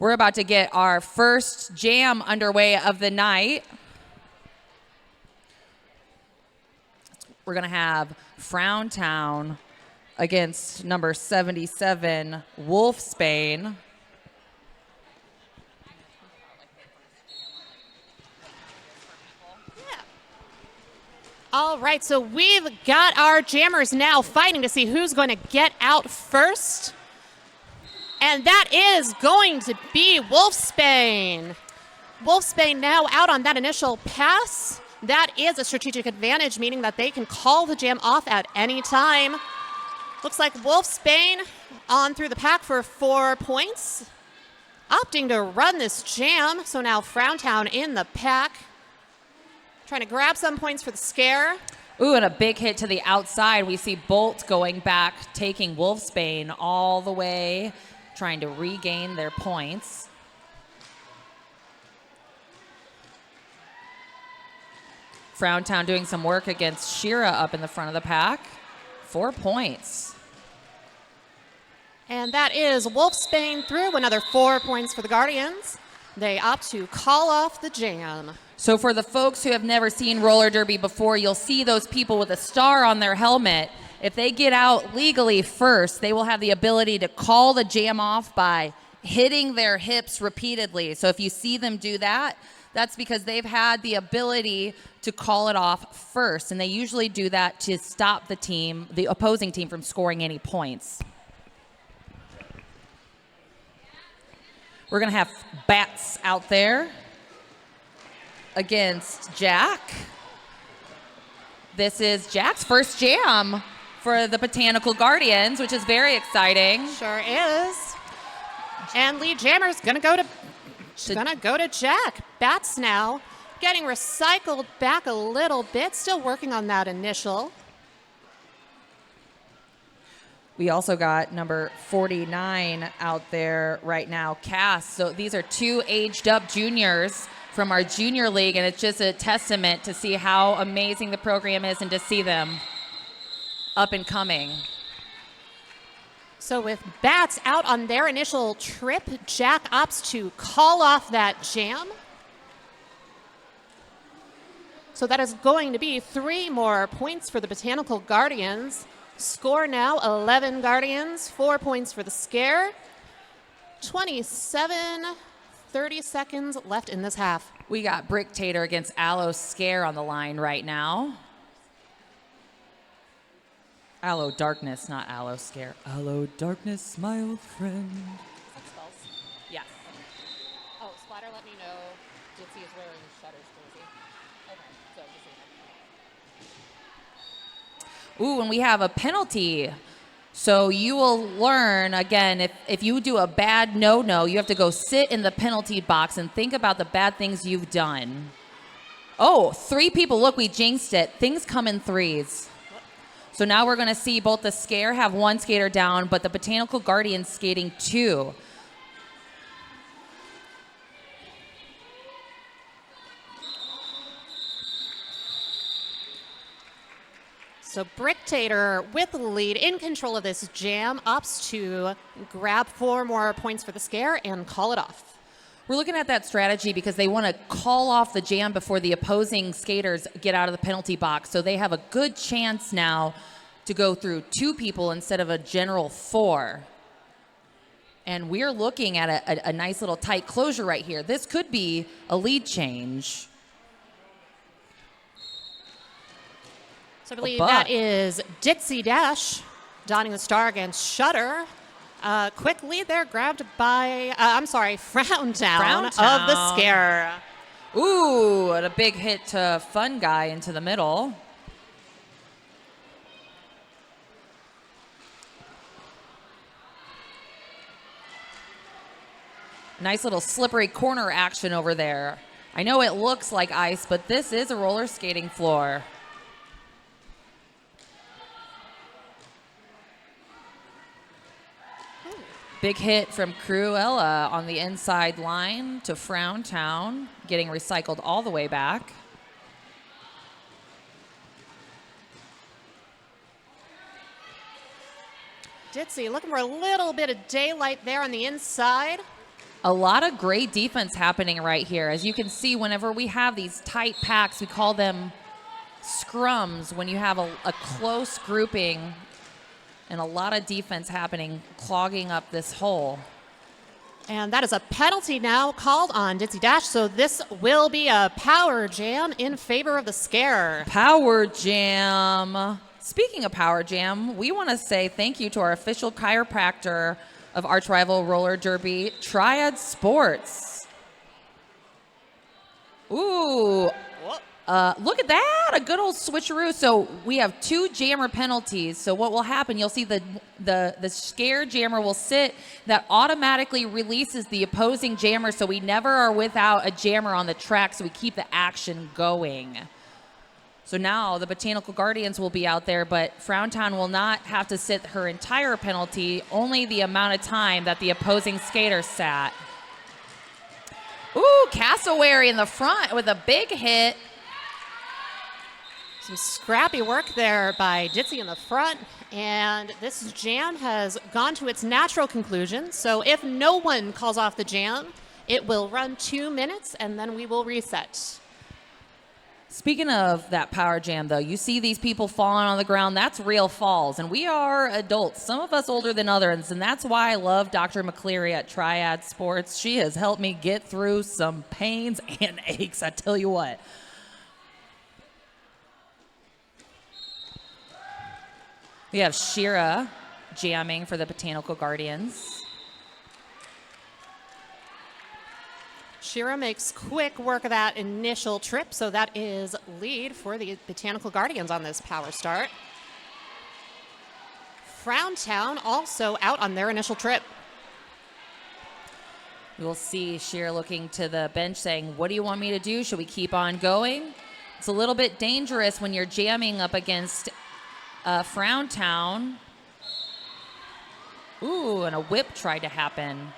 We're about to get our first jam underway of the night. We're going to have Frowntown against number 77, Wolfsbane. All right, so we've got our jammers now fighting to see who's going to get out first. And that is going to be Wolfsbane. Wolfsbane now out on that initial pass. That is a strategic advantage, meaning that they can call the jam off at any time. Looks like Wolfsbane on through the pack for 4 points. Opting to run this jam, so now Frowntown in the pack. Trying to grab some points for the scare. Ooh, and a big hit to the outside. We see Bolt going back, taking Wolfsbane all the way, trying to regain their points. Frowntown doing some work against Shira up in the front of the pack. 4 points. And that is Wolfsbane through. Another 4 points for the Guardians. They opt to call off the jam. So for the folks who have never seen roller derby before, you'll see those people with a star on their helmet. If they get out legally first, they will have the ability to call the jam off by hitting their hips repeatedly. So if you see them do that, that's because they've had the ability to call it off first. And they usually do that to stop the opposing team from scoring any points. We're going to have Bats out there against Jack. This is Jack's first jam for the Botanical Guardians, which is very exciting. Sure is. And lead jammer's gonna go to Jack. Bats now getting recycled back a little bit, still working on that initial. We also got number 49 out there right now, Cass. So these are 2 aged up juniors from our junior league, and it's just a testament to see how amazing the program is and to see them up and coming. So with Bats out on their initial trip, Jack opts to call off that jam. So that is going to be 3 more points for the Botanical Guardians. Score now 11 Guardians, 4 points for the scare. 30 seconds left in this half. We got Brick Tater against Aloe Scare on the line right now. Aloe Darkness, not Aloe Scare. Aloe Darkness, my old friend. Is that spells? Yes. Oh, Splatter, let me know. Ditsy is wearing Shutter's jersey. Okay, so just Ooh, and we have a penalty. So you will learn, again, if you do a bad no-no, you have to go sit in the penalty box and think about the bad things you've done. Oh, 3 people. Look, we jinxed it. Things come in 3s. So now we're going to see both the Scare have 1 skater down, but the Botanical Guardians skating 2. So Brick Tater with the lead, in control of this jam, opts to grab 4 more points for the scare and call it off. We're looking at that strategy because they want to call off the jam before the opposing skaters get out of the penalty box. So they have a good chance now to go through 2 people instead of a general 4. And we're looking at a nice little tight closure right here. This could be a lead change. So I believe that is Ditsy Dash donning the star against Shutter. Quick lead there, grabbed by, Frowntown of the scare. Ooh, and a big hit to Fun Guy into the middle. Nice little slippery corner action over there. I know it looks like ice, but this is a roller skating floor. Big hit from Cruella on the inside line to Frowntown, getting recycled all the way back. Ditsy looking for a little bit of daylight there on the inside. A lot of great defense happening right here. As you can see, whenever we have these tight packs, we call them scrums. When you have a close grouping and a lot of defense happening, clogging up this hole. And that is a penalty now called on Ditsy Dash, so this will be a power jam in favor of the scare. Power jam. Speaking of power jam, we want to say thank you to our official chiropractor of arch rival roller derby, Triad Sports. Ooh. Look at that, a good old switcheroo. So we have 2 jammer penalties. So what will happen, you'll see the scare jammer will sit. That automatically releases the opposing jammer, so we never are without a jammer on the track, so we keep the action going. So now the Botanical Guardians will be out there, but Frowntown will not have to sit her entire penalty, only the amount of time that the opposing skater sat. Ooh, Cassowary in the front with a big hit. Some scrappy work there by Ditsy in the front, and this jam has gone to its natural conclusion. So if no one calls off the jam, it will run 2 minutes, and then we will reset. Speaking of that power jam, though, you see these people falling on the ground. That's real falls, and we are adults, some of us older than others, and that's why I love Dr. McCleary at Triad Sports. She has helped me get through some pains and aches, I tell you what. We have Shira jamming for the Botanical Guardians. Shira makes quick work of that initial trip, so that is lead for the Botanical Guardians on this power start. Frowntown also out on their initial trip. We'll see Shira looking to the bench saying, what do you want me to do? Should we keep on going? It's a little bit dangerous when you're jamming up against Frowntown. Ooh, and a whip tried to happen.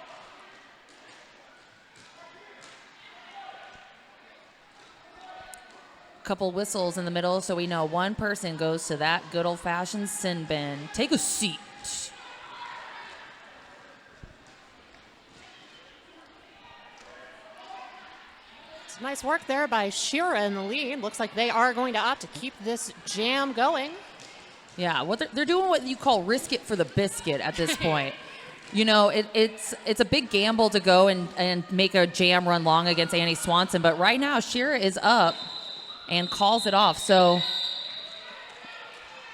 Couple whistles in the middle, so we know one person goes to that good old-fashioned sin bin. Take a seat. It's nice work there by Shira in the lead. Looks like they are going to opt to keep this jam going. Yeah, they're doing what you call risk it for the biscuit at this point. You know, it's a big gamble to go and make a jam run long against Annie Swanson, but right now Shira is up and calls it off. So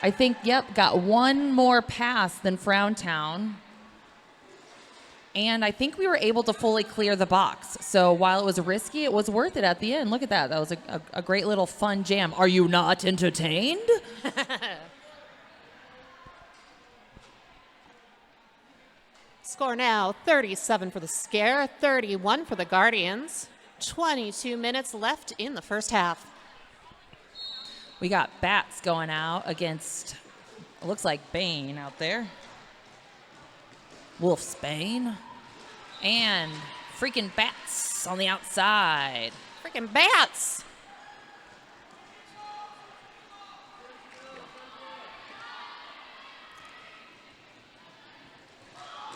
I think, yep, got one more pass than Frowntown. And I think we were able to fully clear the box. So while it was risky, it was worth it at the end. Look at that. That was a great little fun jam. Are you not entertained? Score now 37 for the scare, 31 for the Guardians. 22 minutes left in the first half. We got Bats going out against, it looks like Bane out there. Wolf's Bane. And freaking Bats on the outside. Freaking Bats!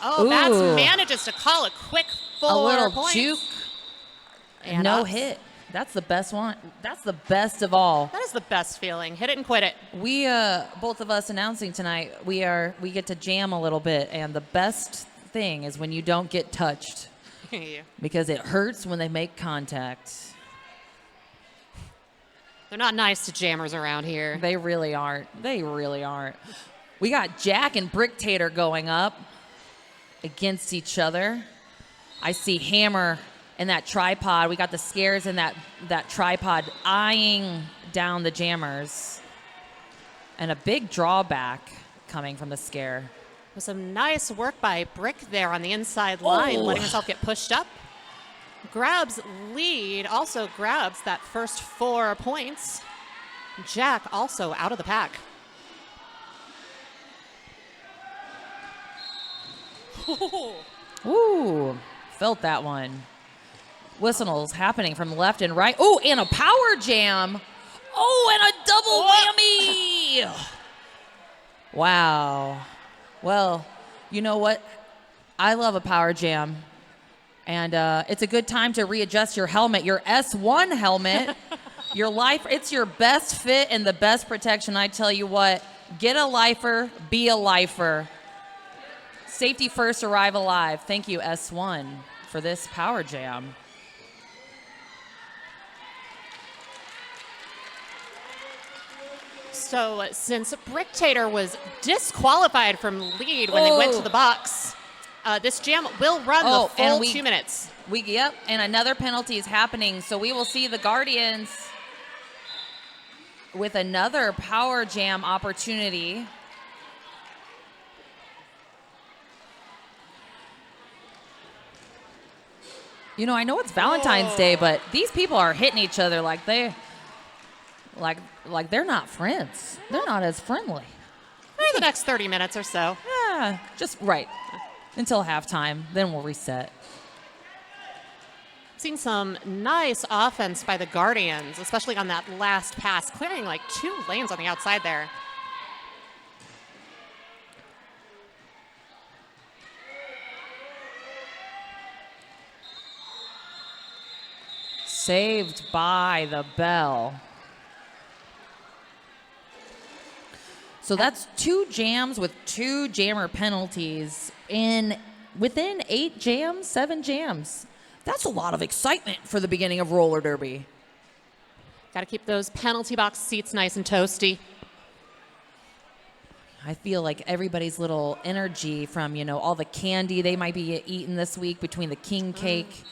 Oh, Ooh. Bats manages to call a quick 4 A little points. juke. And no ups. hit. That's the best one. That's the best of all. That is the best feeling. Hit it and quit it. We, both of us announcing tonight, we get to jam a little bit, and the best thing is when you don't get touched. Yeah. Because it hurts when they make contact. They're not nice to jammers around here. They really aren't. They really aren't. We got Jack and Brick Tater going up against each other. I see Hammer and that tripod. We got the scares in that tripod eyeing down the jammers. And a big drawback coming from the scare. With some nice work by Brick there on the inside line, letting herself get pushed up. Grabs lead, also grabs that first 4 points. Jack also out of the pack. Ooh, felt that one. Whistles happening from left and right. Oh, and a power jam. Oh, and a double whammy. Wow. Well, you know what? I love a power jam. And it's a good time to readjust your helmet, your S1 helmet. It's your best fit and the best protection. I tell you what, get a lifer, be a lifer. Safety first, arrive alive. Thank you, S1, for this power jam. So since Bricktator was disqualified from lead when they went to the box, this jam will run the full 2 minutes. Yep, and another penalty is happening. So we will see the Guardians with another power jam opportunity. You know, I know it's Valentine's Day, but these people are hitting each other like they're not friends. They're not as friendly. For the next 30 minutes or so. Yeah, just right. Until halftime, then we'll reset. Seen some nice offense by the Guardians, especially on that last pass, clearing like 2 lanes on the outside there. Saved by the bell. So that's 2 jams with 2 jammer penalties within 8 jams, 7 jams. That's a lot of excitement for the beginning of roller derby. Got to keep those penalty box seats nice and toasty. I feel like everybody's little energy from, all the candy they might be eating this week between the king cake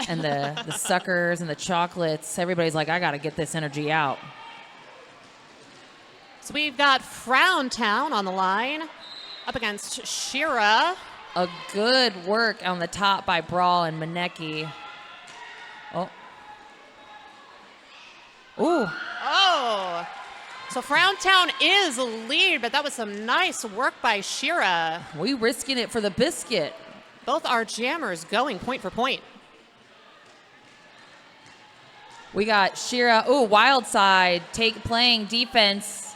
and the suckers and the chocolates. Everybody's like, I got to get this energy out. So we've got Frowntown on the line up against Shira. A good work on the top by Brawl and Manecki. Oh. Ooh. Oh. So Frowntown is lead, but that was some nice work by Shira. We risking it for the biscuit. Both our jammers going point for point. We got Shira. Ooh, wild side. Playing defense.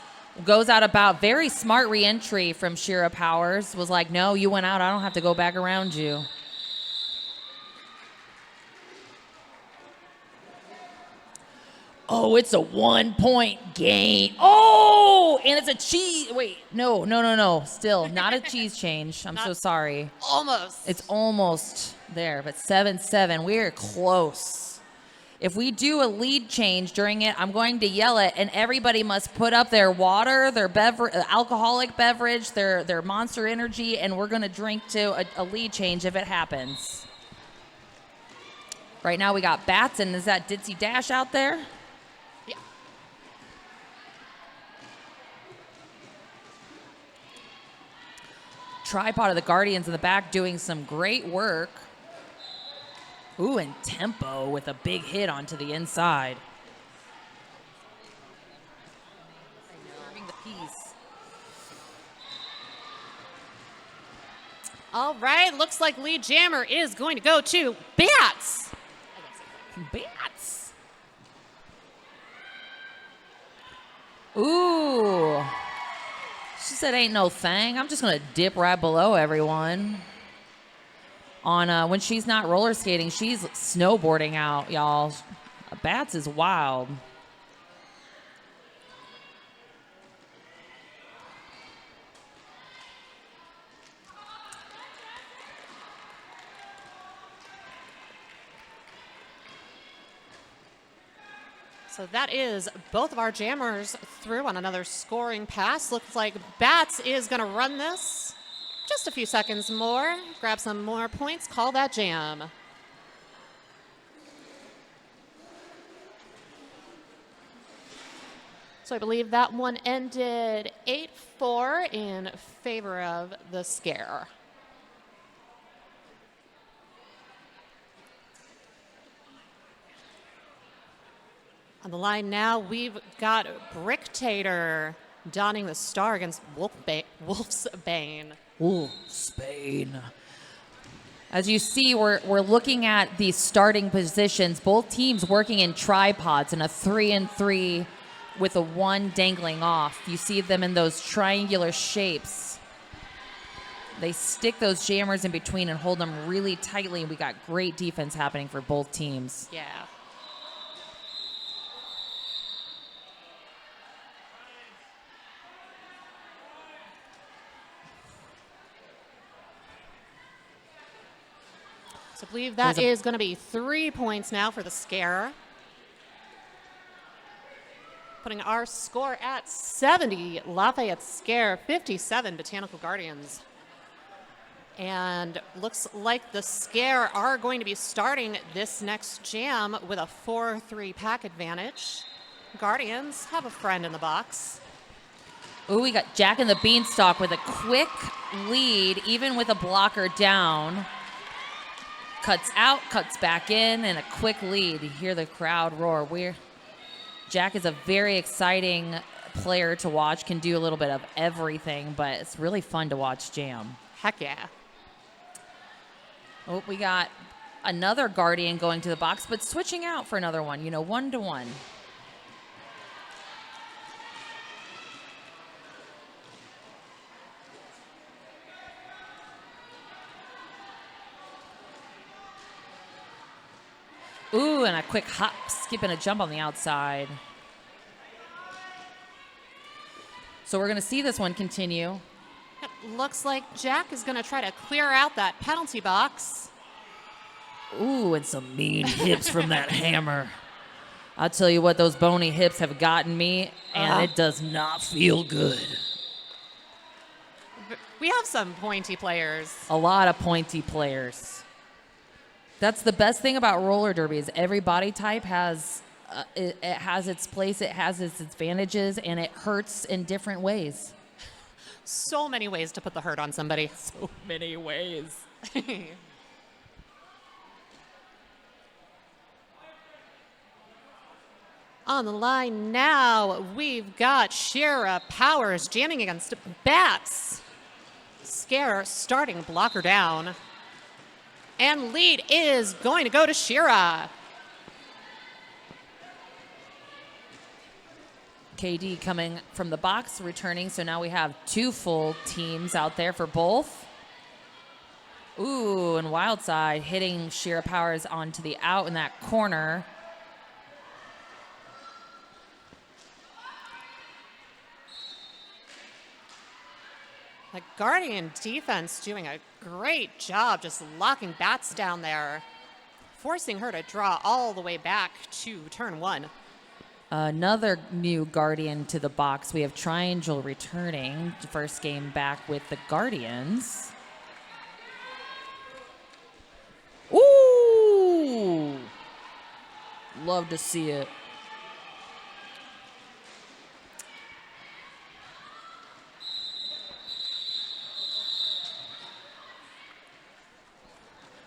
Goes out about. Very smart re-entry from Shira Powers. Was like, no, you went out. I don't have to go back around you. Oh, it's a 1-point gain. Oh, and it's a cheese. Wait, no. Still, not a cheese change. I'm so sorry. Almost. It's almost there, but 7-7. We're close. If we do a lead change during it, I'm going to yell it, and everybody must put up their water, their alcoholic beverage, their Monster Energy, and we're going to drink to a lead change if it happens. Right now we got Batson. Is that Ditzy Dash out there? Yeah. Tripod of the Guardians in the back doing some great work. Ooh, and tempo with a big hit onto the inside. The piece. All right, looks like lead jammer is going to go to Bats. Bats. Ooh. She said ain't no thing. I'm just going to dip right below everyone. When she's not roller skating, she's snowboarding out, y'all. Bats is wild. So that is both of our jammers through on another scoring pass. Looks like Bats is going to run this. Just a few seconds more, grab some more points, call that jam. So I believe that one ended 8-4 in favor of the Scare. On the line now, we've got Bricktator donning the star against Wolfsbane. Wolfsbane. As you see, we're looking at these starting positions. Both teams working in tripods in a 3-and-3 with a 1 dangling off. You see them in those triangular shapes. They stick those jammers in between and hold them really tightly. We got great defense happening for both teams. Yeah. So I believe that is going to be 3 points now for the Scare. Putting our score at 70, Lafayette Scare, 57, Botanical Guardians. And looks like the Scare are going to be starting this next jam with a 4-3 pack advantage. Guardians have a friend in the box. Ooh, we got Jack and the Beanstalk with a quick lead, even with a blocker down. Cuts out, cuts back in, and a quick lead. You hear the crowd roar. Jack is a very exciting player to watch, can do a little bit of everything, but it's really fun to watch jam. Heck yeah. Oh, we got another Guardian going to the box, but switching out for another one, 1-to-1. Ooh, and a quick hop, skip, and a jump on the outside. So we're going to see this one continue. It looks like Jack is going to try to clear out that penalty box. Ooh, and some mean hips from that hammer. I'll tell you what, those bony hips have gotten me, and it does not feel good. We have some pointy players. A lot of pointy players. That's the best thing about roller derby is every body type has it has its place, it has its advantages, and it hurts in different ways. So many ways to put the hurt on somebody. So many ways. On the line now, we've got Shira Powers jamming against Bats. Scare starting blocker down. And lead is going to go to Shira. KD coming from the box, returning. So now we have 2 full teams out there for both. Ooh, and Wildside hitting Shira Powers onto the out in that corner. The Guardian defense doing a great job just locking Bats down there, forcing her to draw all the way back to turn 1. Another new Guardian to the box. We have Triangle returning. First game back with the Guardians. Ooh! Love to see it.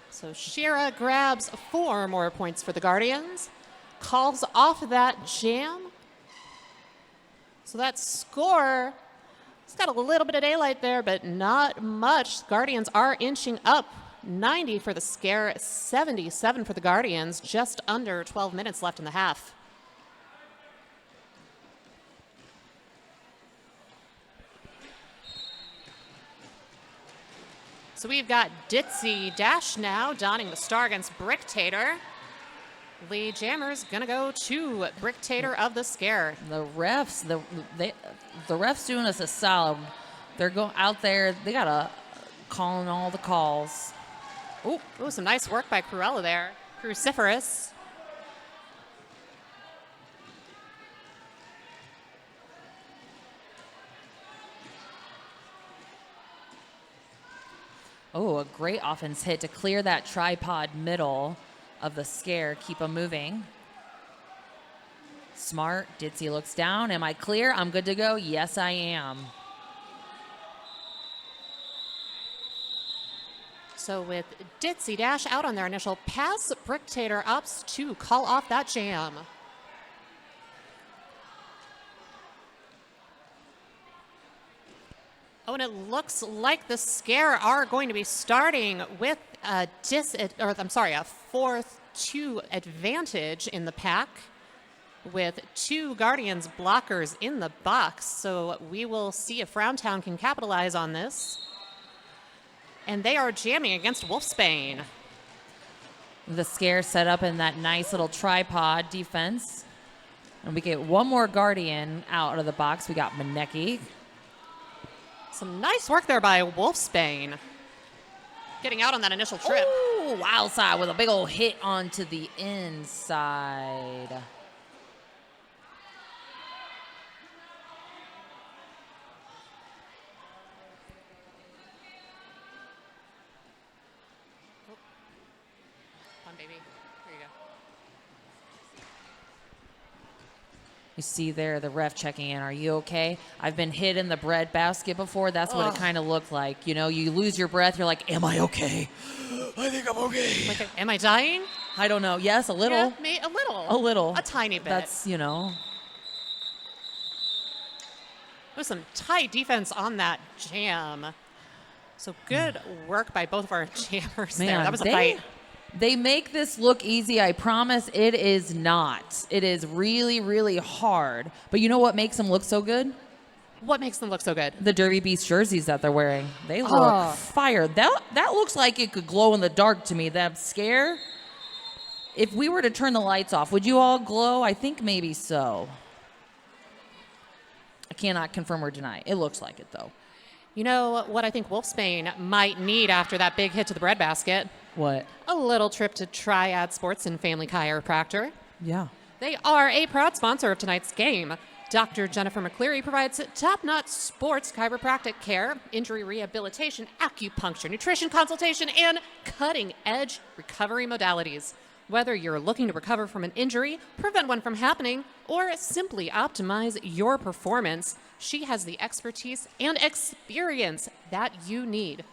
So Shira grabs 4 more points for the Guardians, calls off that jam. So that score, it's got a little bit of daylight there, but not much. Guardians are inching up. 90 for the Scare, 77 for the Guardians, just under 12 minutes left in the half. So we've got Ditzy Dash now donning the star against Bricktator. Lead Jammer's gonna go to Bricktator of the Scare. The refs, the refs doing us a solid. They're going out there. They gotta calling all the calls. Ooh, some nice work by Cruella there. Cruciferous. Oh, a great offense hit to clear that tripod middle of the Scare. Keep them moving. Smart. Ditzy looks down. Am I clear? I'm good to go. Yes, I am. So with Ditzy Dash out on their initial pass, Bricktator ups to call off that jam. Oh, and it looks like the Scare are going to be starting with a 4-2 advantage in the pack with 2 Guardians blockers in the box. So we will see if Frowntown can capitalize on this. And they are jamming against Wolfsbane. The Scare set up in that nice little tripod defense. And we get one more Guardian out of the box. We got Maneki. Some nice work there by Wolfsbane. Getting out on that initial trip. Ooh, wild side with a big old hit onto the inside. Come on, baby. Here you go. You see there the ref checking in. Are you okay? I've been hit in the bread basket before. That's what it kind of looked like. You know, you lose your breath. You're like, am I okay? I think I'm okay. Like, am I dying? I don't know. Yes, a little. Yeah, a little. A little. A tiny bit. That's, you know. There's some tight defense on that jam. So good work by both of our jammers there. That was a fight. They make this look easy. I promise it is not. It is really, really hard. But you know what makes them look so good? What makes them look so good? The Derby Beast jerseys that they're wearing. They look fire. That looks like it could glow in the dark to me. That Scare. If we were to turn the lights off, would you all glow? I think maybe so. I cannot confirm or deny. It looks like it, though. You know what I think Wolfsbane might need after that big hit to the breadbasket? What? A little trip to Triad Sports and Family Chiropractor. Yeah. They are a proud sponsor of tonight's game. Dr. Jennifer McCleary provides top-notch sports chiropractic care, injury rehabilitation, acupuncture, nutrition consultation, and cutting-edge recovery modalities. Whether you're looking to recover from an injury, prevent one from happening, or simply optimize your performance, she has the expertise and experience that you need.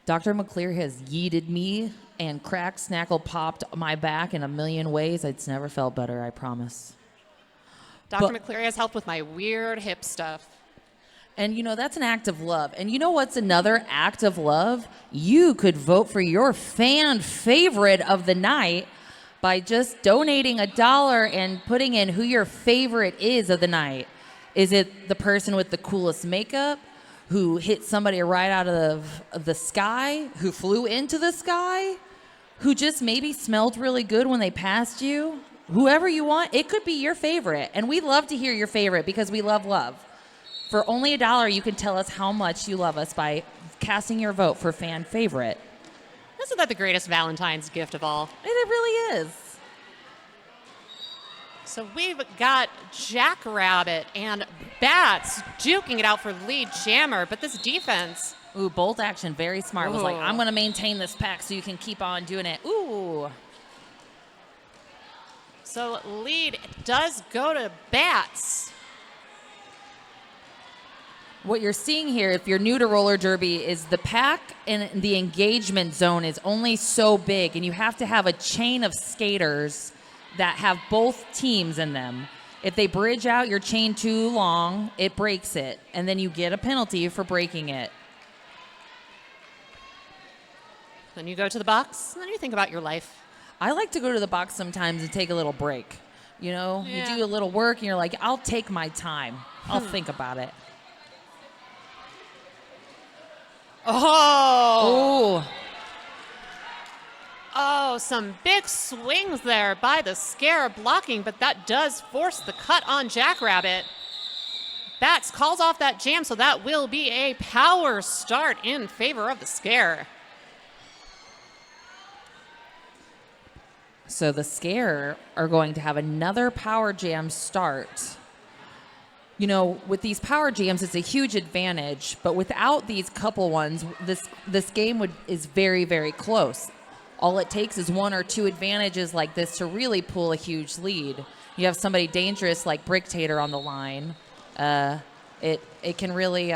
Dr. McClear has yeeted me and cracked, snackle, popped my back in a million ways. It's never felt better, I promise. Dr. McCleary has helped with my weird hip stuff. And, you know, that's an act of love. And you know what's another act of love? You could vote for your fan favorite of the night by just donating $1 and putting in who your favorite is of the night. Is it the person with the coolest makeup, who hit somebody right out of the sky, who flew into the sky, who just maybe smelled really good when they passed you? Whoever you want, it could be your favorite. And we love to hear your favorite because we love love. For only $1, you can tell us how much you love us by casting your vote for fan favorite. Isn't that the greatest Valentine's gift of all? And it really is. So we've got Jackrabbit and Bats duking it out for lead jammer, but this defense. Ooh, bolt action, very smart. Was like, I'm going to maintain this pack so you can keep on doing it. Ooh. So lead does go to Bats. What you're seeing here, if you're new to roller derby, is the pack and the engagement zone is only so big, and you have to have a chain of skaters that have both teams in them. If they bridge out your chain too long, it breaks it, and then you get a penalty for breaking it. Then you go to the box, and then you think about your life. I like to go to the box sometimes and take a little break. You know, Yeah. you do a little work, and you're like, I'll take my time. I'll think about it. Oh! Ooh. Oh, some big swings there by the Scare blocking, but that does force the cut on Jackrabbit. Bats calls off that jam, so that will be a power start in favor of the Scare. So the Scare are going to have another power jam start. You know, with these power jams, it's a huge advantage, but without these couple ones, this game is very, very close. All it takes is one or two advantages like this to really pull a huge lead. You have somebody dangerous like Bricktator on the line. It can really...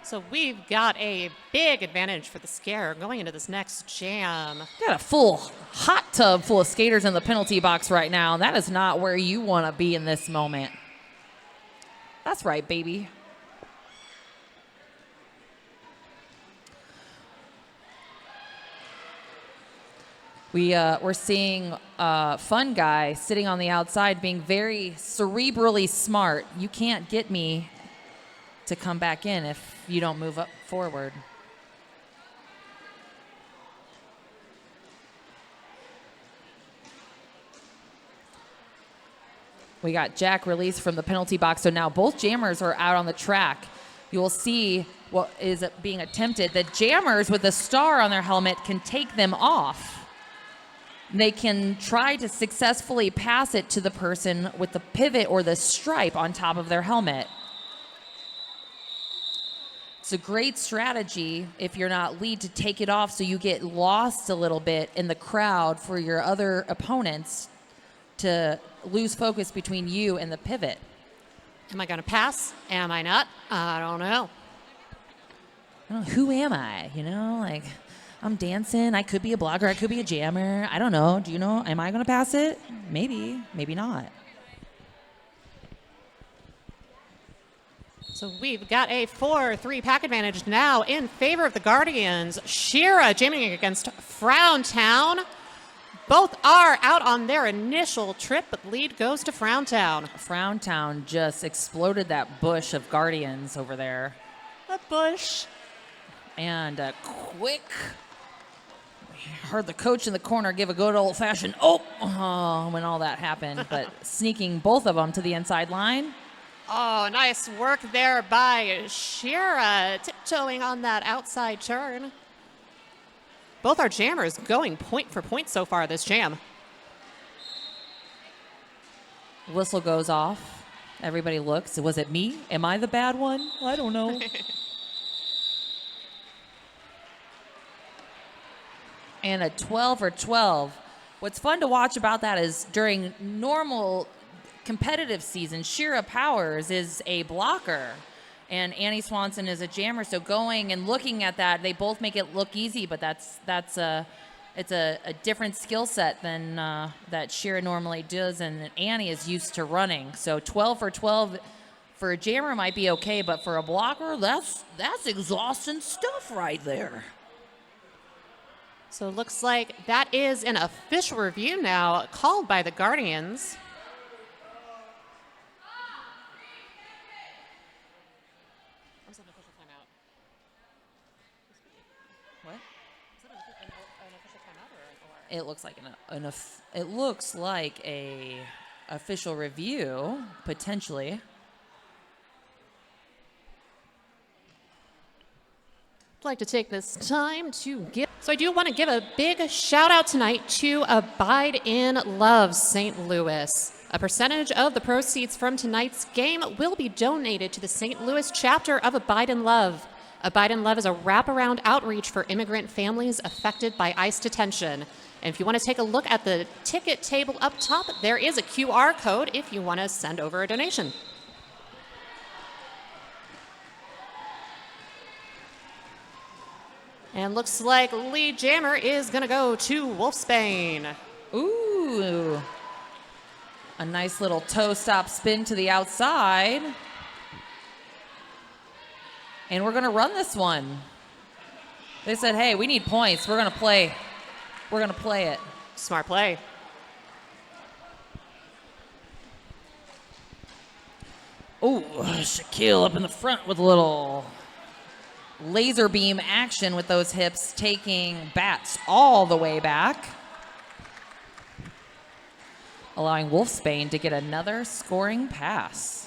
So we've got a big advantage for the Scare going into this next jam. Got a full hot tub full of skaters in the penalty box right now. That is not where you want to be in this moment. That's right, baby. We're seeing Fun Guy sitting on the outside being very cerebrally smart. You can't get me to come back in if you don't move up forward. We got Jack released from the penalty box. So now both jammers are out on the track. You will see what is being attempted. The jammers with the star on their helmet can take them off. They can try to successfully pass it to the person with the pivot or the stripe on top of their helmet. It's a great strategy if you're not lead to take it off so you get lost a little bit in the crowd for your other opponents to lose focus between you and the pivot. Am I going to pass? Am I not? I don't know. Who am I? Like I'm dancing. I could be a blogger. I could be a jammer. I don't know. Do you know? Am I going to pass it? Maybe. Maybe not. So we've got a 4-3 pack advantage now in favor of the Guardians. Shira jamming against Frowntown. Both are out on their initial trip, but lead goes to Frowntown. Frowntown just exploded that bush of Guardians over there. A bush. And a quick, heard the coach in the corner give a good old-fashioned oh when all that happened, but sneaking both of them to the inside line. Oh, nice work there by Shira, tiptoeing on that outside turn. Both our jammers going point for point so far this jam. Whistle goes off. Everybody looks. Was it me? Am I the bad one? I don't know. And a 12 or 12. What's fun to watch about that is during normal competitive season, Shira Powers is a blocker and Annie Swanson is a jammer. So going and looking at that, they both make it look easy, but it's a different skill set than that Shira normally does, and Annie is used to running. So 12 for 12 for a jammer might be okay, but for a blocker, that's exhausting stuff right there. So it looks like that is an official review now called by the Guardians. It looks like it looks like a official review potentially. I'd like to take this time to give. So I do want to give a big shout out tonight to Abide in Love St. Louis. A percentage of the proceeds from tonight's game will be donated to the St. Louis chapter of Abide in Love. Abide in Love is a wraparound outreach for immigrant families affected by ICE detention. And if you want to take a look at the ticket table up top, there is a QR code if you want to send over a donation. And looks like lead jammer is going to go to Wolfsbane. Ooh. A nice little toe stop spin to the outside. And we're going to run this one. They said, hey, we need points. We're going to play. We're going to play it. Smart play. Oh, Shaquille up in the front with a little laser beam action with those hips, taking bats all the way back, allowing Wolfsbane to get another scoring pass.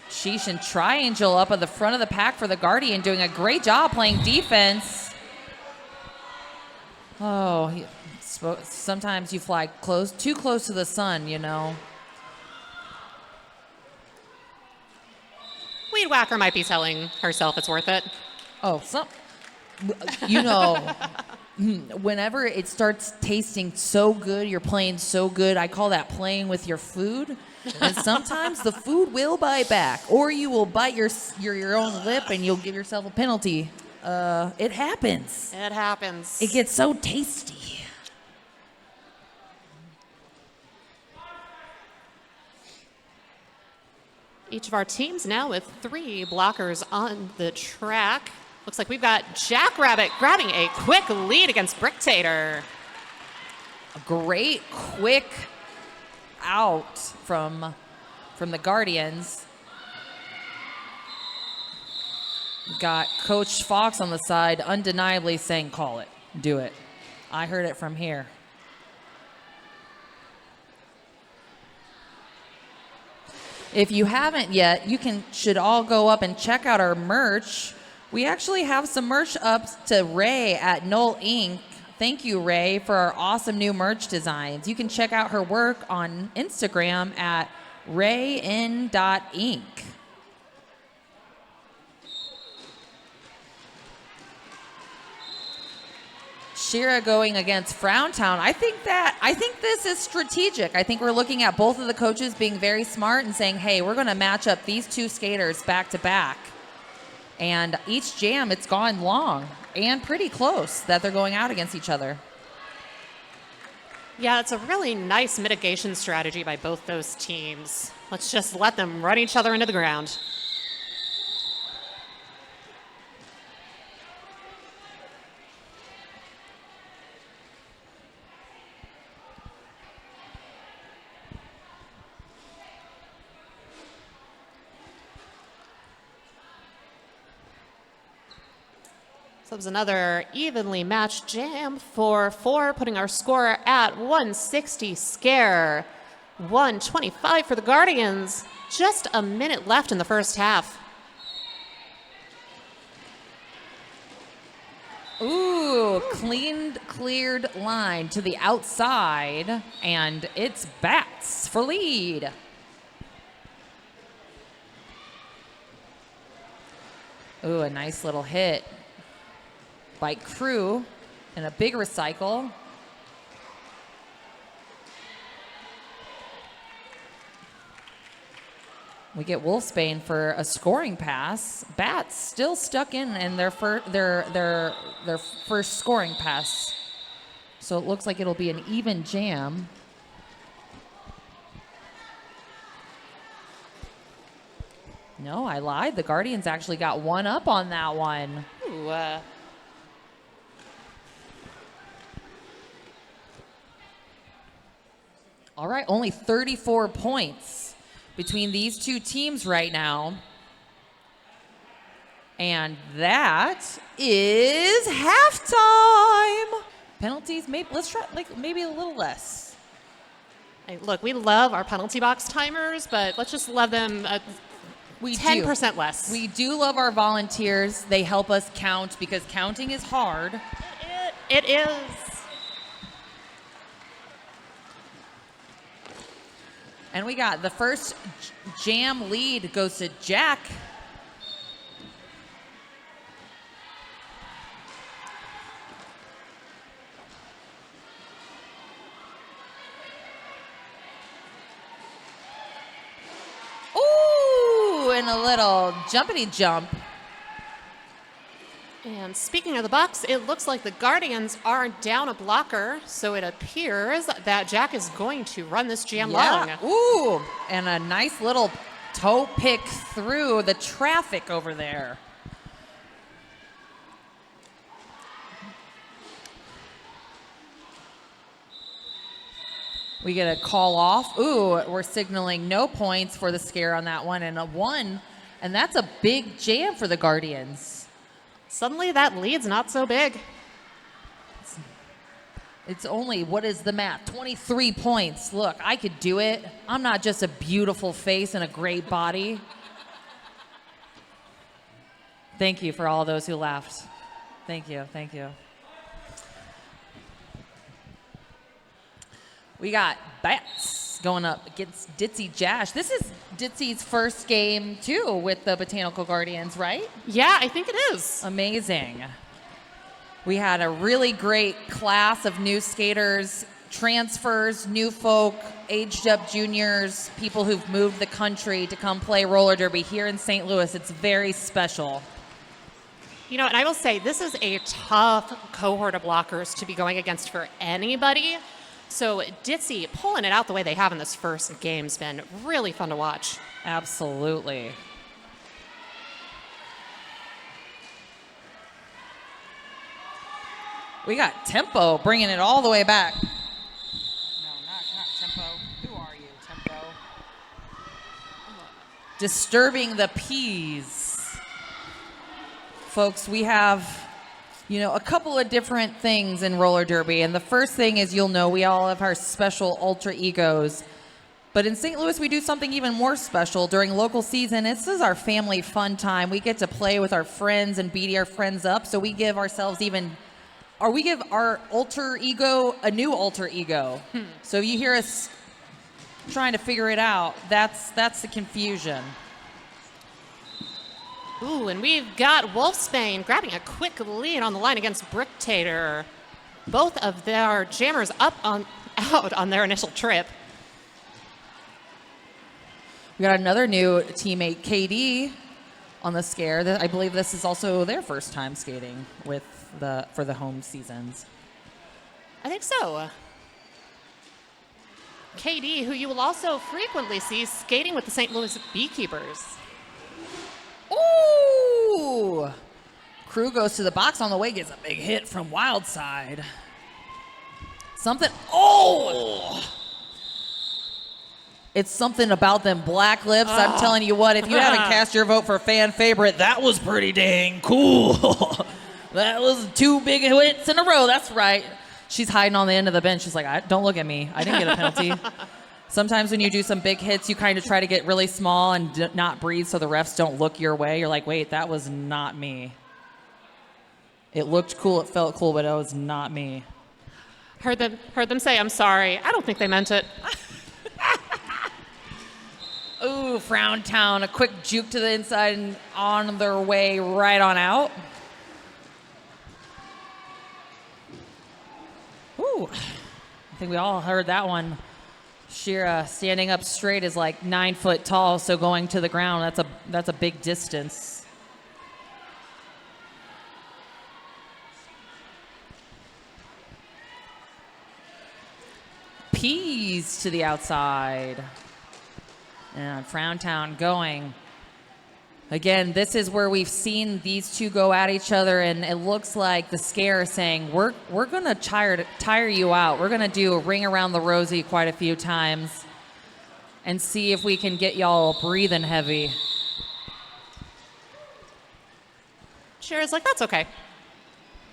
Sheesh and Triangel up at the front of the pack for the Guardian, doing a great job playing defense. Oh, sometimes you fly too close to the sun, you know. Weed Whacker might be telling herself it's worth it. Oh, you know, whenever it starts tasting so good, you're playing so good, I call that playing with your food. And sometimes the food will bite back, or you will bite your own lip and you'll give yourself a penalty. It happens. It happens. It gets so tasty. Each of our teams now with 3 blockers on the track. Looks like we've got Jackrabbit grabbing a quick lead against Bricktator. A great quick out from the Guardians. Got Coach Fox on the side undeniably saying, call it, do it. I heard it from here. If you haven't yet, should all go up and check out our merch. We actually have some merch up to Ray at Knoll Inc. Thank you, Ray, for our awesome new merch designs. You can check out her work on Instagram at rayin.inc. Shira going against Frowntown. I think this is strategic. I think we're looking at both of the coaches being very smart and saying, hey, we're going to match up these two skaters back to back. And each jam, it's gone long and pretty close that they're going out against each other. Yeah, it's a really nice mitigation strategy by both those teams. Let's just let them run each other into the ground. So it was another evenly matched jam for 4, putting our score at 160 scare. 125 for the Guardians. Just a minute left in the first half. Ooh, cleared line to the outside, and it's Bats for lead. Ooh, a nice little hit by Crew and a big recycle. We get Wolfsbane for a scoring pass. Bats still stuck in their first scoring pass. So it looks like it'll be an even jam. No, I lied. The Guardians actually got one up on that one. Ooh, All right, only 34 points between these two teams right now. And that is halftime. Penalties, maybe let's try maybe a little less. hey, look, we love our penalty box timers, but let's just love them 10% less. We do love our volunteers. They help us count because counting is hard. It is. And we got the first jam lead goes to Jack. Ooh, and a little jumpity jump. And speaking of the Bucks, it looks like the Guardians are down a blocker, so it appears that Jack is going to run this jam long. Ooh, and a nice little toe pick through the traffic over there. We get a call off. Ooh, we're signaling no points for the scare on that one, and a 1, and that's a big jam for the Guardians. Suddenly that lead's not so big. It's only, what is the math? 23 points. Look, I could do it. I'm not just a beautiful face and a great body. Thank you for all those who laughed. Thank you, thank you. We got Bats going up against Ditzy Jash. This is Ditzy's first game, too, with the Botanical Guardians, right? Yeah, I think it is. Amazing. We had a really great class of new skaters, transfers, new folk, aged up juniors, people who've moved the country to come play roller derby here in St. Louis. It's very special. You know, and I will say, this is a tough cohort of blockers to be going against for anybody. So Ditzy pulling it out the way they have in this first game's been really fun to watch. Absolutely. We got Tempo bringing it all the way back. No, not Tempo. Who are you, Tempo? Disturbing the Peas. folks, we have, a couple of different things in roller derby. And the first thing is, you'll know we all have our special alter egos. But in St. Louis, we do something even more special. During local season, this is our family fun time. We get to play with our friends and beat our friends up. So we give ourselves we give our alter ego a new alter ego. So you hear us trying to figure it out. That's the confusion. Ooh, and we've got Wolfsbane grabbing a quick lead on the line against Bricktator. Both of their jammers out on their initial trip. We got another new teammate, KD, on the scare. I believe this is also their first time skating for the home seasons. I think so. KD, who you will also frequently see skating with the St. Louis Beekeepers. Ooh! Crew goes to the box on the way, gets a big hit from Wildside. It's something about them black lips. I'm telling you what, if you haven't cast your vote for fan favorite, that was pretty dang cool. That was 2 big hits in a row. That's right. She's hiding on the end of the bench. She's like, don't look at me. I didn't get a penalty. Sometimes when you do some big hits, you kind of try to get really small and not breathe so the refs don't look your way. You're like, wait, that was not me. It looked cool. It felt cool, but it was not me. Heard them say, I'm sorry. I don't think they meant it. Ooh, Frown Town, a quick juke to the inside and on their way right on out. Ooh, I think we all heard that one. Shira standing up straight is like 9 foot tall, so going to the ground, that's a big distance. Peas to the outside. And Frowntown going. Again, this is where we've seen these two go at each other, and it looks like the scare is saying, we're going to tire you out. We're going to do a ring around the rosy quite a few times and see if we can get y'all breathing heavy. Shira's like, that's okay.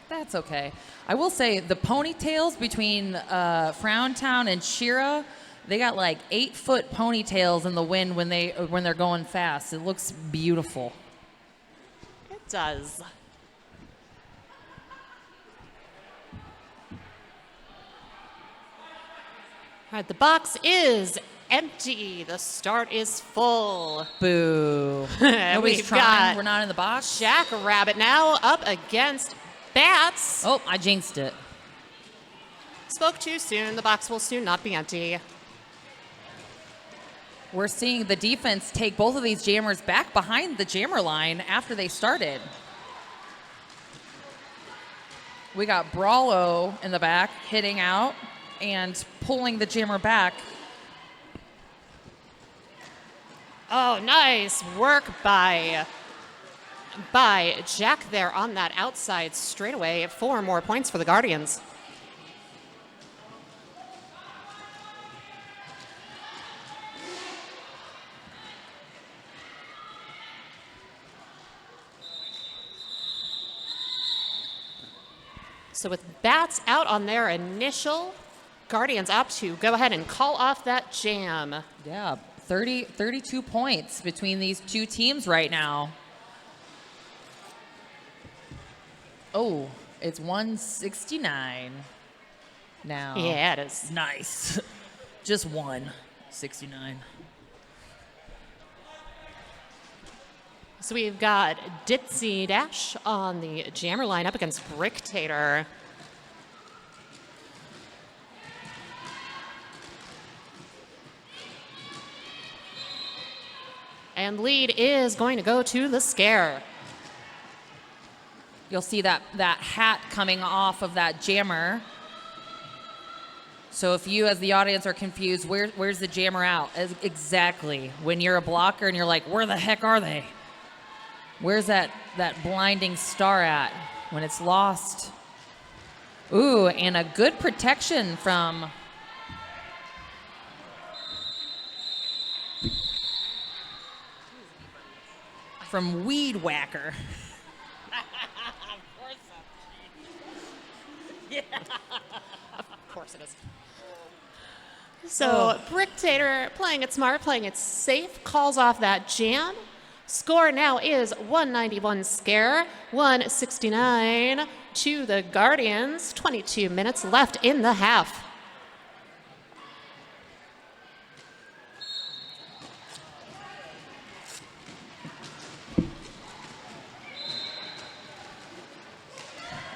That's okay. I will say the ponytails between Frowntown and Shira, they got like 8-foot ponytails in the wind when they're going fast. It looks beautiful. It does. All right, the box is empty. The start is full. Boo. Nobody's trying. We're not in the box. Jackrabbit now up against Bats. Oh, I jinxed it. Spoke too soon. The box will soon not be empty. We're seeing the defense take both of these jammers back behind the jammer line after they started. We got Brawlo in the back hitting out and pulling the jammer back. Oh, nice work by Jack there on that outside straightaway. 4 more points for the Guardians. So with Bats out on their initial, Guardians up to go ahead and call off that jam. Yeah, 32 points between these two teams right now. Oh, it's 169 now. Yeah, it is. Nice. Just 169. So we've got Ditzy Dash on the jammer line up against Bricktator. And lead is going to go to the scare. You'll see that hat coming off of that jammer. So if you as the audience are confused, where's the jammer out? Exactly. When you're a blocker and you're like, where the heck are they? Where's that blinding star at when it's lost? Ooh, and a good protection from Weed Whacker. Of course it is. So Bricktator playing it smart, playing it safe, calls off that jam. Score now is 191 Scare, 169 to the Guardians. 22 minutes left in the half.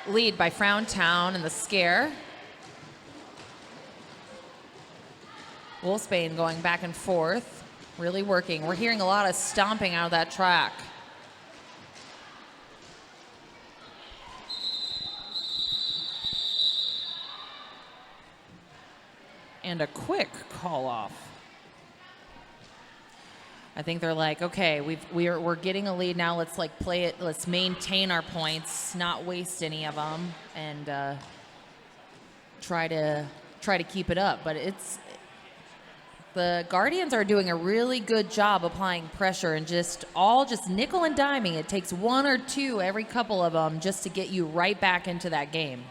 Lead by Frowntown and the Scare. Wolfsbane going back and forth, really working. We're hearing a lot of stomping out of that track. And a quick call off. I think they're like, okay, we're getting a lead now. Let's like play it. Let's maintain our points, not waste any of them, and try to keep it up. But the Guardians are doing a really good job applying pressure and just nickel and diming. It takes one or two every couple of them just to get you right back into that game.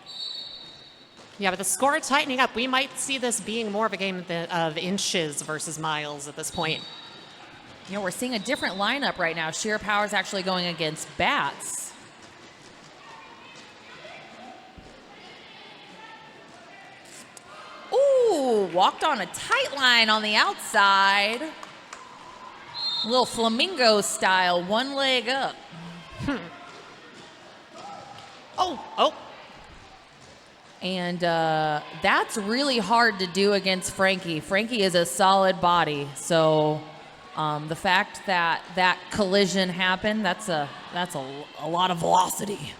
Yeah, but the score tightening up. We might see this being more of a game of inches versus miles at this point. You know, we're seeing a different lineup right now. Sheer Power's actually going against Bats. Ooh, walked on a tight line on the outside. A little flamingo style, one leg up. Oh. And that's really hard to do against Frankie. Frankie is a solid body, so the fact that that collision happened, that's a lot of velocity.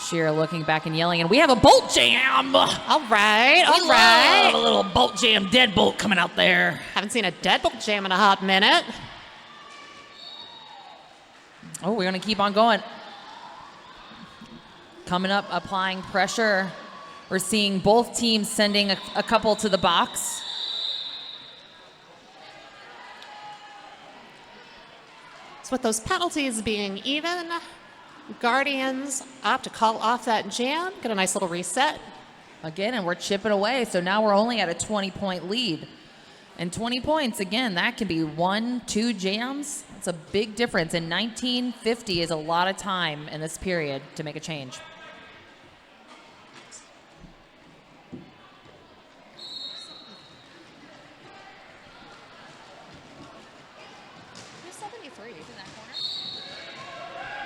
Sheer looking back and yelling, and we have a bolt jam. All right. Love a little bolt jam, deadbolt coming out there. Haven't seen a deadbolt jam in a hot minute. Oh, we're gonna keep on going. Coming up, applying pressure. We're seeing both teams sending a couple to the box. So with those penalties being even, Guardians opt to call off that jam, get a nice little reset. Again, and we're chipping away, so now we're only at a 20-point lead. And 20 points, again, that can be 1-2 jams. It's a big difference, and 1950 is a lot of time in this period to make a change.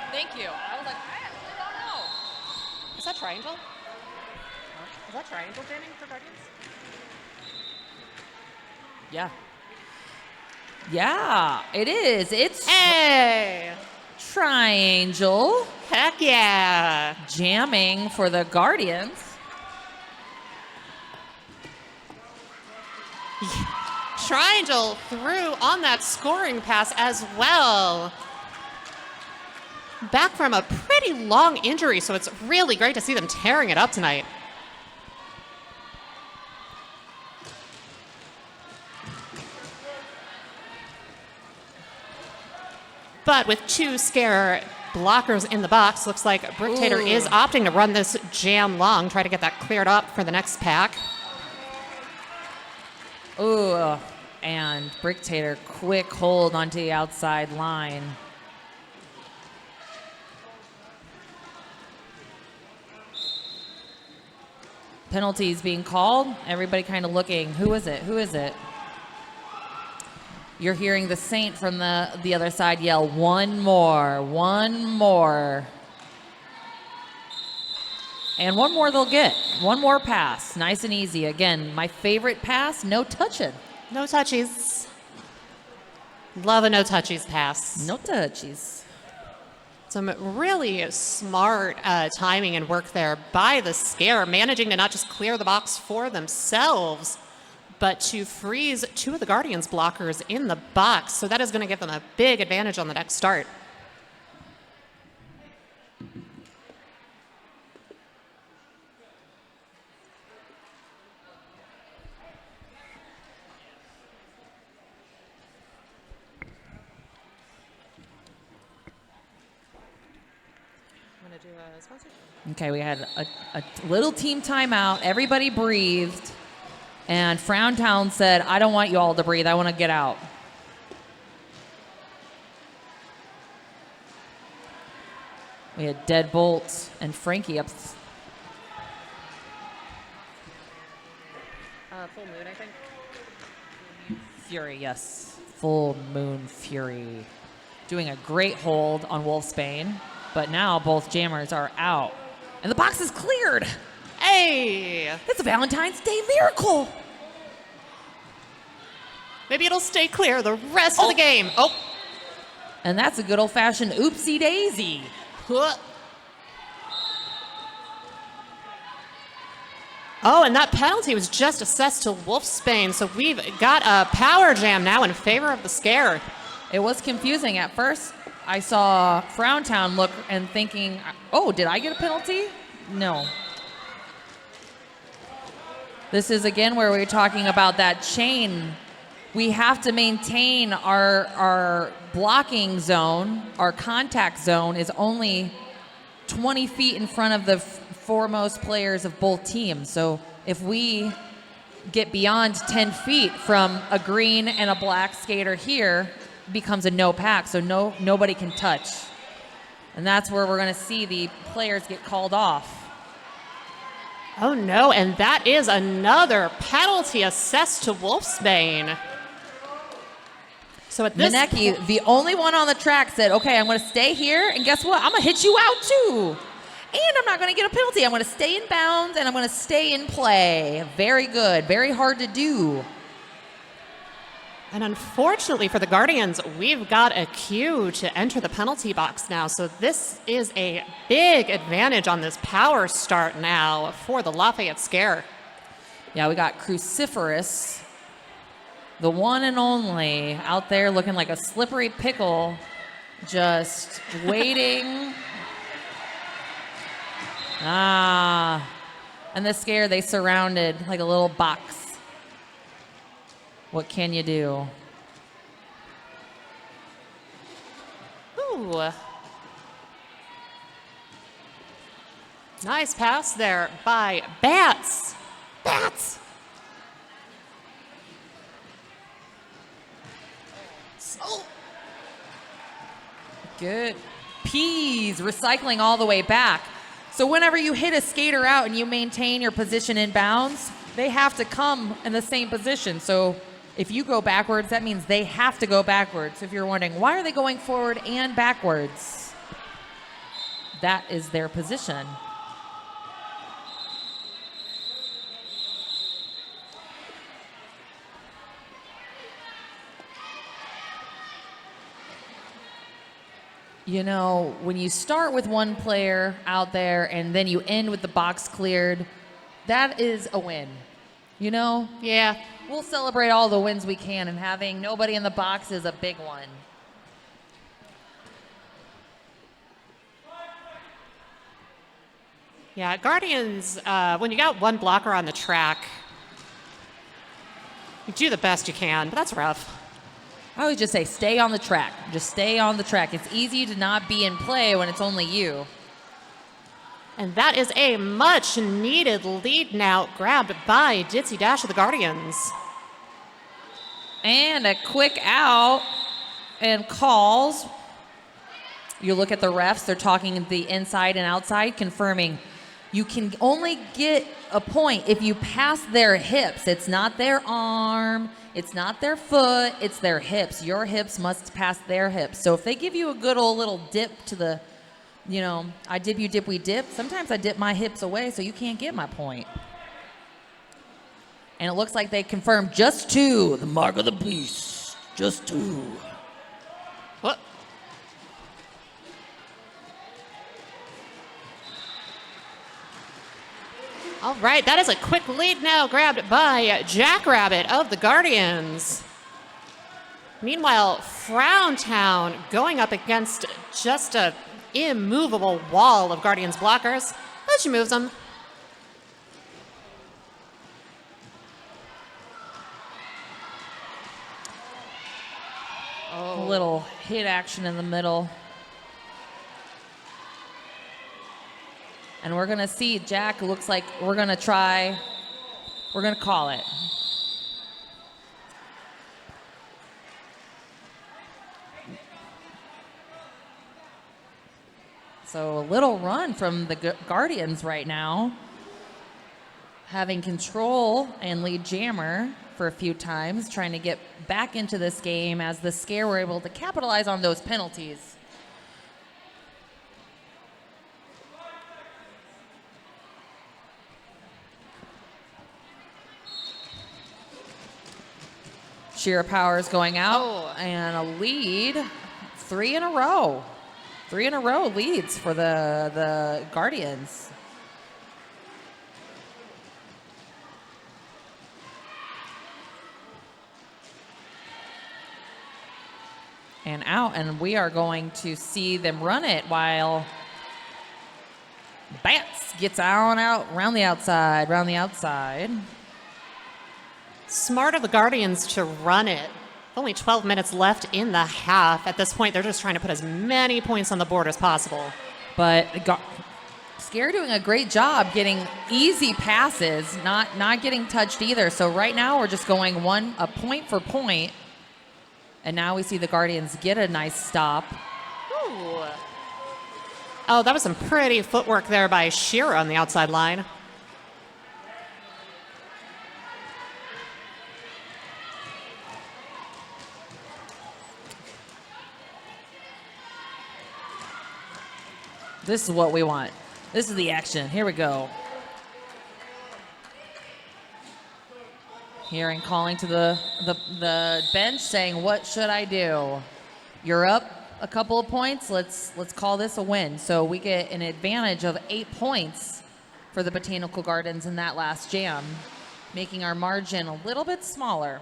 Thank you. I was like, I really don't know. Is that triangle? Is that triangle jamming for Guardians? Yeah. Yeah, it is. It's Hey! triangle Heck yeah! jamming for the Guardians. Triangle through on that scoring pass as well. Back from a pretty long injury, so it's really great to see them tearing it up tonight. But with two Scare blockers in the box, looks like Bricktator is opting to run this jam long, try to get that cleared up for the next pack. Ooh, and Bricktator quick hold onto the outside line. Penalties being called. Everybody kind of looking. Who is it? Who is it? You're hearing the Saint from the other side yell, one more, one more. And one more they'll get. One more pass. Nice and easy. Again, my favorite pass, no touching. No touchies. Love a no touchies pass. No touchies. Some really smart timing and work there by the Scare, managing to not just clear the box for themselves, but to freeze two of the Guardians blockers in the box. So that is going to give them a big advantage on the next start. Okay, we had a little team timeout. Everybody breathed. And Frowntown said, I don't want you all to breathe. I want to get out. We had Deadbolt and Frankie up. Full Moon, I think. Fury, yes. Full Moon Fury. Doing a great hold on Wolfsbane. But now both jammers are out. And the box is cleared. Hey! It's a Valentine's Day miracle. Maybe it'll stay clear the rest of the game. Oh. And that's a good old-fashioned oopsie daisy. Huh. Oh, and that penalty was just assessed to Wolfsbane, so we've got a power jam now in favor of the scare. It was confusing at first. I saw Frowntown look and thinking, oh, did I get a penalty? No. This is, again, where we're talking about that chain. We have to maintain our blocking zone. Our contact zone is only 20 feet in front of the foremost players of both teams. So if we get beyond 10 feet from a green and a black skater here, it becomes a no pack, so nobody can touch. And that's where we're going to see the players get called off. Oh no, and that is another penalty assessed to Wolfsbane. So at this Manecki, the only one on the track, said, okay, I'm going to stay here, and guess what? I'm going to hit you out too. And I'm not going to get a penalty. I'm going to stay in bounds, and I'm going to stay in play. Very good. Very hard to do. And unfortunately for the Guardians, we've got a cue to enter the penalty box now. So this is a big advantage on this power start now for the Lafayette Scare. Yeah, we got Cruciferous, the one and only, out there looking like a slippery pickle, just waiting. And the Scare, they surrounded like a little box. What can you do? Ooh. Nice pass there by Bats. Bats. Oh. Good. Peas, recycling all the way back. So whenever you hit a skater out and you maintain your position in bounds, they have to come in the same position. So if you go backwards, that means they have to go backwards. If you're wondering, why are they going forward and backwards? That is their position. You know, when you start with one player out there and then you end with the box cleared, that is a win. You know? Yeah. We'll celebrate all the wins we can, and having nobody in the box is a big one. Yeah, Guardians, when you got one blocker on the track, you do the best you can, but that's rough. I would just say stay on the track. Just stay on the track. It's easy to not be in play when it's only you. And that is a much needed lead now grabbed by Ditzy Dash of the Guardians. And a quick out and calls. You look at the refs, they're talking the inside and outside, confirming you can only get a point if you pass their hips. It's not their arm, it's not their foot, it's their hips. Your hips must pass their hips. So if they give you a good old little dip to the, you know, I dip, you dip, we dip, sometimes I dip my hips away so you can't get my point. And it looks like they confirmed just two, the mark of the beast, just two. What? All right, that is a quick lead now grabbed by Jackrabbit of the Guardians. Meanwhile, Frowntown going up against just a immovable wall of Guardians blockers, but she moves them. A little hit action in the middle. And we're going to see, Jack, looks like we're going to call it. So a little run from the Guardians right now, having control and lead jammer for a few times, trying to get back into this game as the Scare were able to capitalize on those penalties. Sheer Powers going out, and a lead, 3 in a row. 3 in a row leads for the Guardians. And out, and we are going to see them run it while Bats gets out around the outside. Smart of the Guardians to run it. Only 12 minutes left in the half. At this point, they're just trying to put as many points on the board as possible. But Scare doing a great job getting easy passes, not getting touched either. So right now we're just going a point for point. And now we see the Guardians get a nice stop. Ooh. Oh, that was some pretty footwork there by Shira on the outside line. This is what we want. This is the action. Here we go. Hearing calling to the bench saying, "What should I do? You're up a couple of points. Let's call this a win." So we get an advantage of 8 points for the Botanical Gardens in that last jam, making our margin a little bit smaller.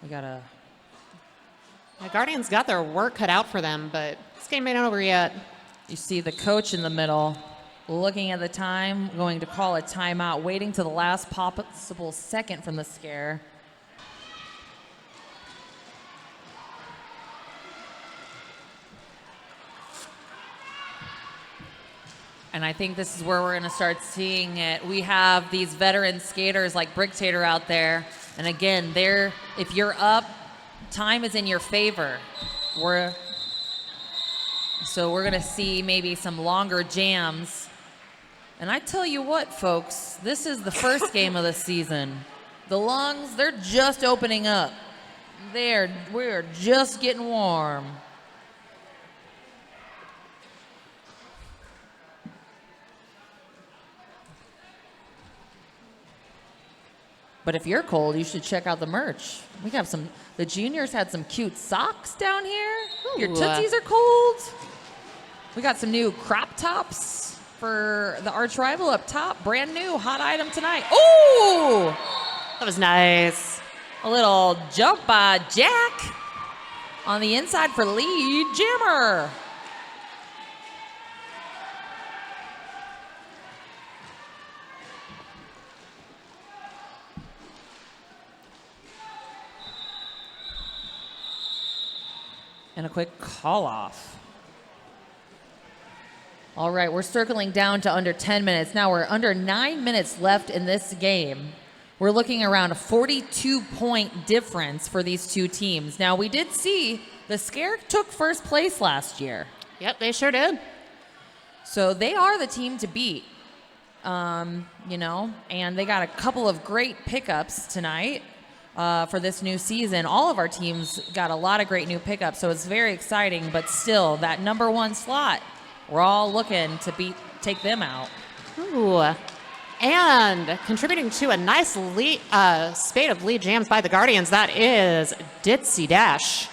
The Guardians got their work cut out for them, but this game ain't over yet. You see the coach in the middle looking at the time, going to call a timeout, waiting to the last possible second from the Scare. And I think this is where we're going to start seeing it. We have these veteran skaters like Bricktator out there. And again, if you're up, time is in your favor. So we're going to see maybe some longer jams. And I tell you what, folks, this is the first game of the season. The lungs, they're just opening up. We're just getting warm. But if you're cold, you should check out the merch. We have the juniors had some cute socks down here. Ooh. Your tootsies are cold. We got some new crop tops for the arch rival up top. Brand new, hot item tonight. Ooh! That was nice. A little jump by Jack on the inside for lead jammer. And a quick call off. All right, we're circling down to under 10 minutes. Now we're under 9 minutes left in this game. We're looking around a 42-point difference for these two teams. Now we did see the Scare took first place last year. Yep, they sure did. So they are the team to beat, and they got a couple of great pickups tonight. For this new season. All of our teams got a lot of great new pickups, so it's very exciting, but still, that number 1 slot, we're all looking to take them out. Ooh. And contributing to a nice spate of lead jams by the Guardians, that is Ditzy Dash.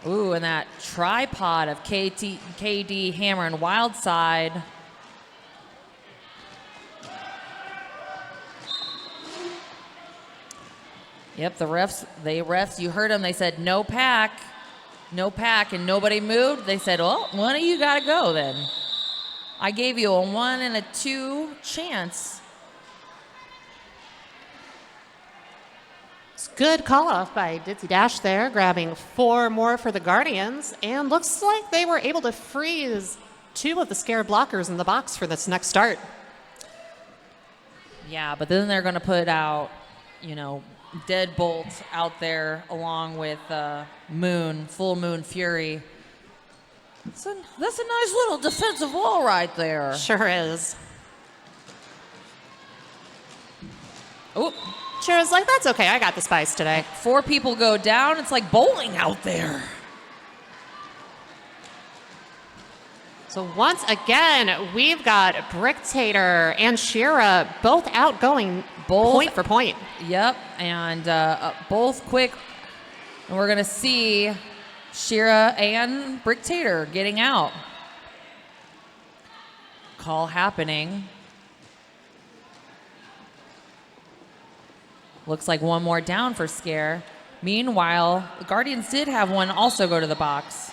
Ooh, and that tripod of KD, Hammer, and Wildside. Yep, the refs, you heard them. They said no pack, and nobody moved. They said, well, one of you got to go then. I gave you a 1 and a 2 chance. good call off by Ditsy Dash there, grabbing 4 more for the Guardians. And looks like they were able to freeze 2 of the scare blockers in the box for this next start. Yeah, but then they're going to put out, Deadbolt out there along with Full Moon Fury. That's a nice little defensive wall right there. Sure is. Oh, Shira's like, that's okay, I got the spice today. 4 people go down. It's like bowling out there. So once again, we've got Bricktator and Shira both outgoing point for point. Yep, and both quick. And we're going to see Shira and Bricktator getting out. Call happening. Looks like 1 more down for Scare. Meanwhile, the Guardians did have one also go to the box.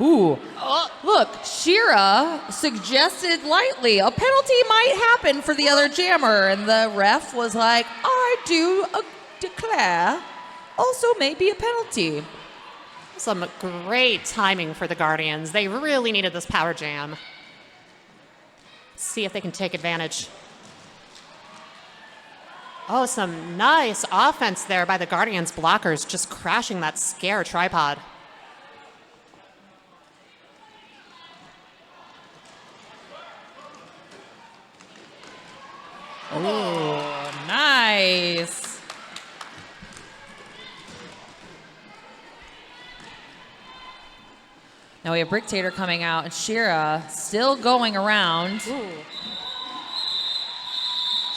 Ooh. Oh, look, Shira suggested lightly a penalty might happen for the other jammer, and the ref was like, I do declare also maybe a penalty. Some great timing for the Guardians. They really needed this power jam. See if they can take advantage. Oh, some nice offense there by the Guardians blockers, just crashing that Scare tripod. Oh, nice. Now we have Bricktator coming out and Shira still going around. Ooh.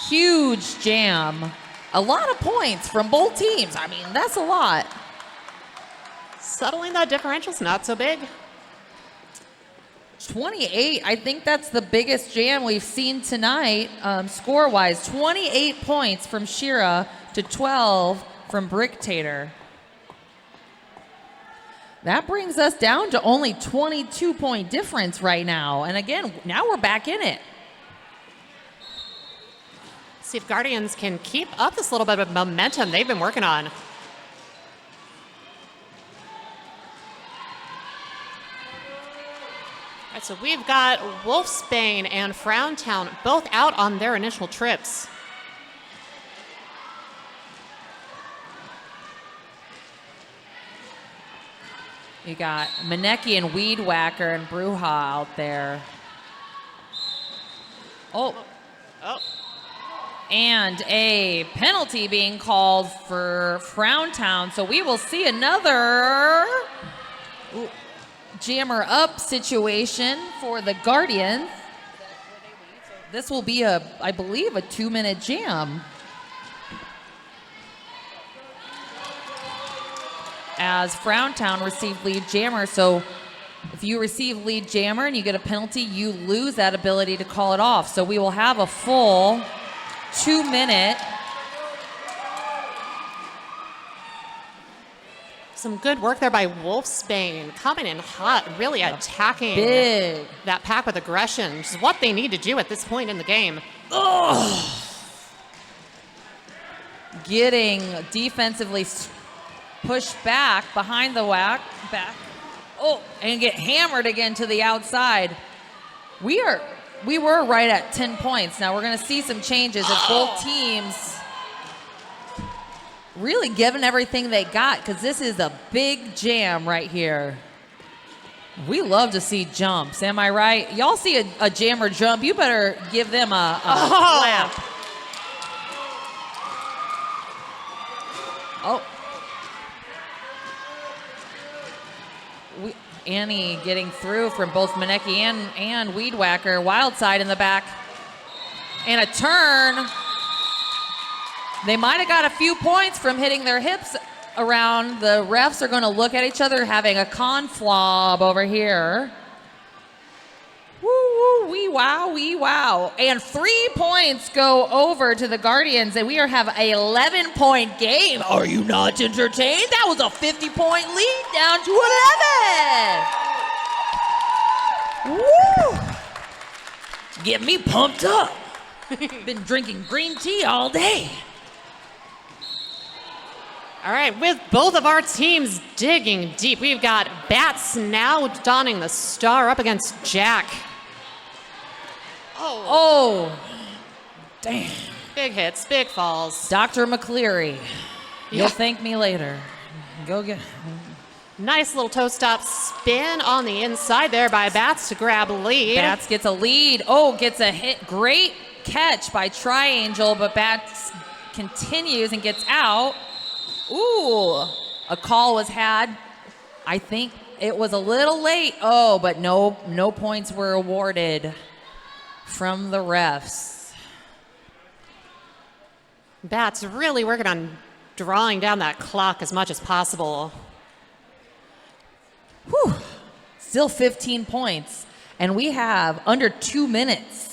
Huge jam. A lot of points from both teams. I mean, that's a lot. Settling that differential's not so big. 28, I think that's the biggest jam we've seen tonight, score-wise. 28 points from Shira to 12 from Bricktator. That brings us down to only 22-point difference right now. And again, now we're back in it. See if Guardians can keep up this little bit of momentum they've been working on. All right, so we've got Wolfsbane and Frowntown both out on their initial trips. You got Maneki and Weed Whacker and Bruja out there. Oh. And a penalty being called for Frowntown. So we will see another jammer up situation for the Guardians. This will be I believe, a 2-minute jam. As Frowntown received lead jammer. So if you receive lead jammer and you get a penalty, you lose that ability to call it off. So we will have a full 2-minute. Some good work there by Wolfsbane, coming in hot, really attacking Big. that pack with aggression, which is what they need to do at this point in the game. Oh. Getting defensively pushed back behind the back. Oh, and get hammered again to the outside. We were right at 10 points. Now we're going to see some changes as both teams really giving everything they got, because this is a big jam right here. We love to see jumps. Am I right? Y'all see a jammer jump, you better give them a clap. Oh. Annie getting through from both Maneki and Weed Whacker. Wild side in the back. And a turn. They might have got a few points from hitting their hips around. The refs are going to look at each other having a conflob over here. Woo, woo, wee, wow, wee, wow. And 3 points go over to the Guardians, and we have an 11-point game. Are you not entertained? That was a 50-point lead down to 11. Woo! Get me pumped up. Been drinking green tea all day. All right, with both of our teams digging deep, we've got Bats now donning the star up against Jack. Oh, damn. Big hits, big falls. Dr. McCleary, you'll thank me later. Go get. Nice little toe stop spin on the inside there by Bats to grab lead. Bats gets a lead. Oh, gets a hit. Great catch by Triangel, but Bats continues and gets out. Ooh, a call was had. I think it was a little late. Oh, but no points were awarded from the refs. Bats really working on drawing down that clock as much as possible. Whew. Still 15 points, and we have under 2 minutes.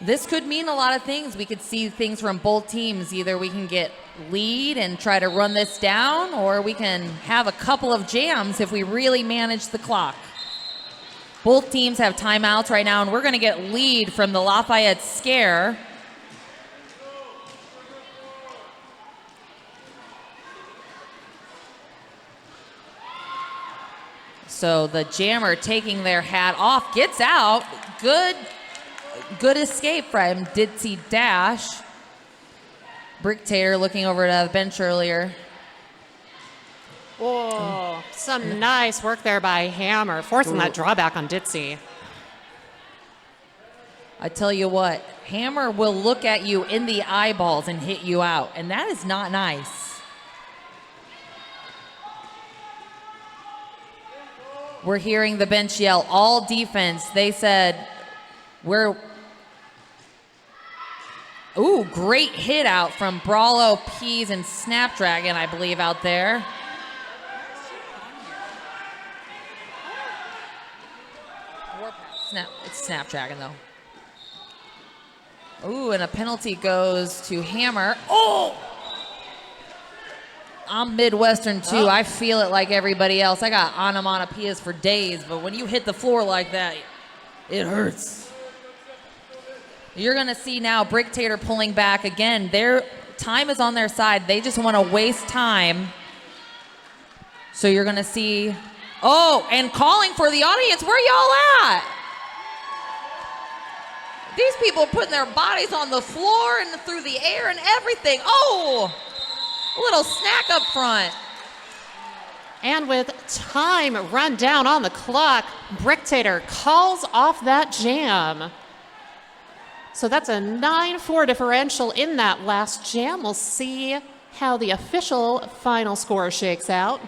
This could mean a lot of things. We could see things from both teams. Either we can get lead and try to run this down, or we can have a couple of jams if we really manage the clock. Both teams have timeouts right now, and we're going to get lead from the Lafayette Scare. So the jammer taking their hat off, gets out. Good escape from Ditzy Dash. Brick Tater looking over to the bench earlier. Oh, some nice work there by Hammer, forcing that drawback on Ditzy. I tell you what, Hammer will look at you in the eyeballs and hit you out, and that is not nice. We're hearing the bench yell, all defense. They said, ooh, great hit out from Brawlo, Peas, and Snapdragon, I believe, out there. It's Snapdragon, though. Ooh, and a penalty goes to Hammer. Oh! I'm Midwestern, too. I feel it like everybody else. I got onomatopoeias for days, but when you hit the floor like that, it hurts. You're going to see now Brick Tater pulling back again. Their time is on their side. They just want to waste time. So you're going to see, oh, and calling for the audience. Where y'all at? These people are putting their bodies on the floor and through the air and everything. Oh, a little snack up front. And with time run down on the clock, Brick Tater calls off that jam. So that's a 9-4 differential in that last jam. We'll see how the official final score shakes out.